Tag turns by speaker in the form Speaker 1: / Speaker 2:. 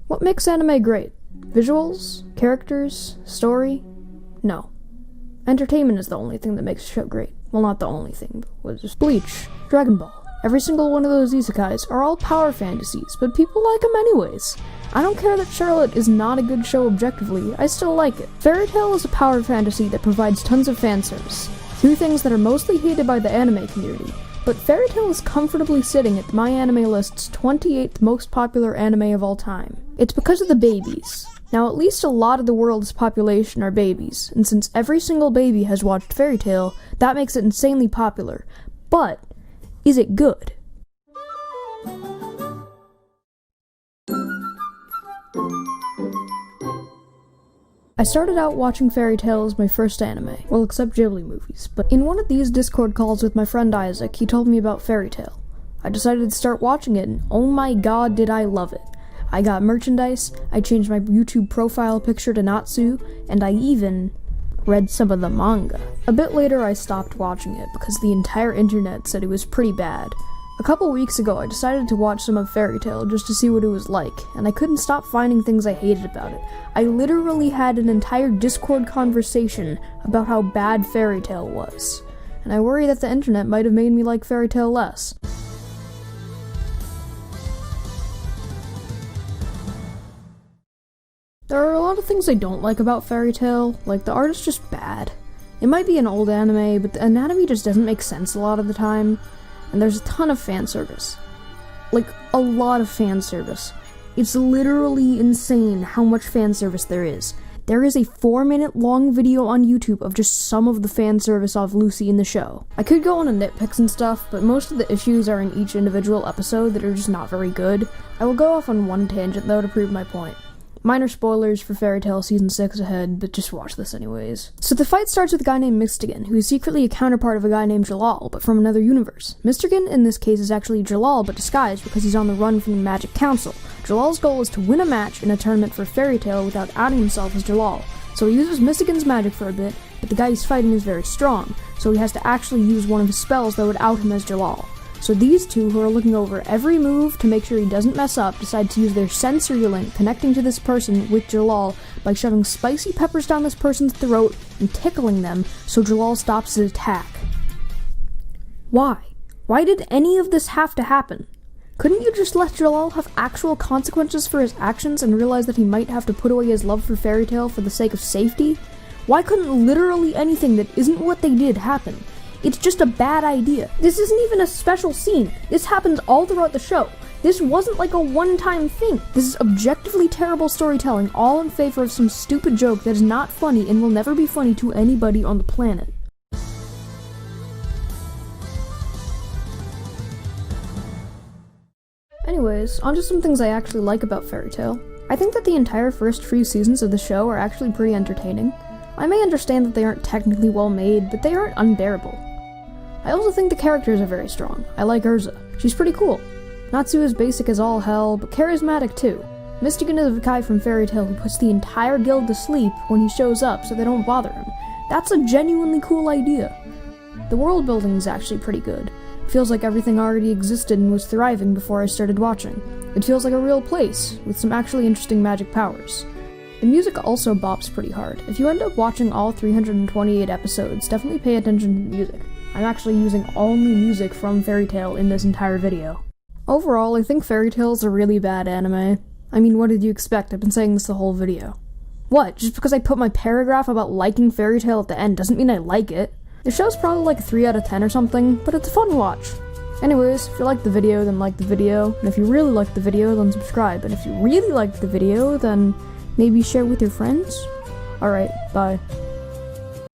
Speaker 1: What makes anime great? Visuals? Characters? Story? No. Entertainment is the only thing that makes a show great. Well, not the only thing, but just Bleach, Dragon Ball. Every single one of those isekais are all power fantasies, but people like them anyways. I don't care that Charlotte is not a good show objectively, I still like it. Fairy Tail is a power fantasy that provides tons of fanservice, through things that are mostly hated by the anime community. But Fairy Tail is comfortably sitting at MyAnimeList's 28th most popular anime of all time. It's because of the babies. Now, at least a lot of the world's population are babies, and since every single baby has watched Fairy Tail, that makes it insanely popular. But, is it good? I started out watching Fairy Tail as my first anime, well, except Ghibli movies, but in one of these Discord calls with my friend Isaac, he told me about Fairy Tail. I decided to start watching it, and oh my god did I love it. I got merchandise, I changed my YouTube profile picture to Natsu, and I even read some of the manga. A bit later I stopped watching it because the entire internet said it was pretty bad. A couple weeks ago I decided to watch some of Fairy Tail just to see what it was like, and I couldn't stop finding things I hated about it. I literally had an entire Discord conversation about how bad Fairy Tail was, and I worry that the internet might have made me like Fairy Tail less. There are a lot of things I don't like about Fairy Tail, like the art is just bad. It might be an old anime, but the anatomy just doesn't make sense a lot of the time, and there's a ton of fan service. Like, a lot of fan service. It's literally insane how much fan service there is. There is a 4-minute long video on YouTube of just some of the fan service of Lucy in the show. I could go on to nitpicks and stuff, but most of the issues are in each individual episode that are just not very good. I will go off on one tangent though to prove my point. Minor spoilers for Fairy Tail Season 6 ahead, but just watch this anyways. So the fight starts with a guy named Mystigan, who is secretly a counterpart of a guy named Jalal, but from another universe. Mystigan, in this case, is actually Jalal, but disguised because he's on the run from the Magic Council. Jalal's goal is to win a match in a tournament for Fairy Tail without outing himself as Jalal. So he uses Mystigan's magic for a bit, but the guy he's fighting is very strong, so he has to actually use one of his spells that would out him as Jalal. So these two, who are looking over every move to make sure he doesn't mess up, decide to use their sensory link connecting to this person with Jalal by shoving spicy peppers down this person's throat and tickling them so Jalal stops his attack. Why? Why did any of this have to happen? Couldn't you just let Jalal have actual consequences for his actions and realize that he might have to put away his love for Fairy Tail for the sake of safety? Why couldn't literally anything that isn't what they did happen? It's just a bad idea. This isn't even a special scene. This happens all throughout the show. This wasn't like a one-time thing. This is objectively terrible storytelling, all in favor of some stupid joke that is not funny and will never be funny to anybody on the planet. Anyways, onto some things I actually like about Fairy Tail. I think that the entire first few seasons of the show are actually pretty entertaining. I may understand that they aren't technically well made, but they aren't unbearable. I also think the characters are very strong. I like Urza. She's pretty cool. Natsu is basic as all hell, but charismatic too. Mystigan is a guy from Fairy Tail who puts the entire guild to sleep when he shows up so they don't bother him. That's a genuinely cool idea. The world building is actually pretty good. It feels like everything already existed and was thriving before I started watching. It feels like a real place, with some actually interesting magic powers. The music also bops pretty hard. If you end up watching all 328 episodes, definitely pay attention to the music. I'm actually using only music from Fairy Tail in this entire video. Overall, I think Fairy Tail is a really bad anime. I mean, what did you expect? I've been saying this the whole video. What? Just because I put my paragraph about liking Fairy Tail at the end doesn't mean I like it. The show's probably like a 3 out of 10 or something, but it's a fun watch. Anyways, if you liked the video, then like the video, and if you really liked the video, then subscribe, and if you really liked the video, then maybe share with your friends? Alright, bye.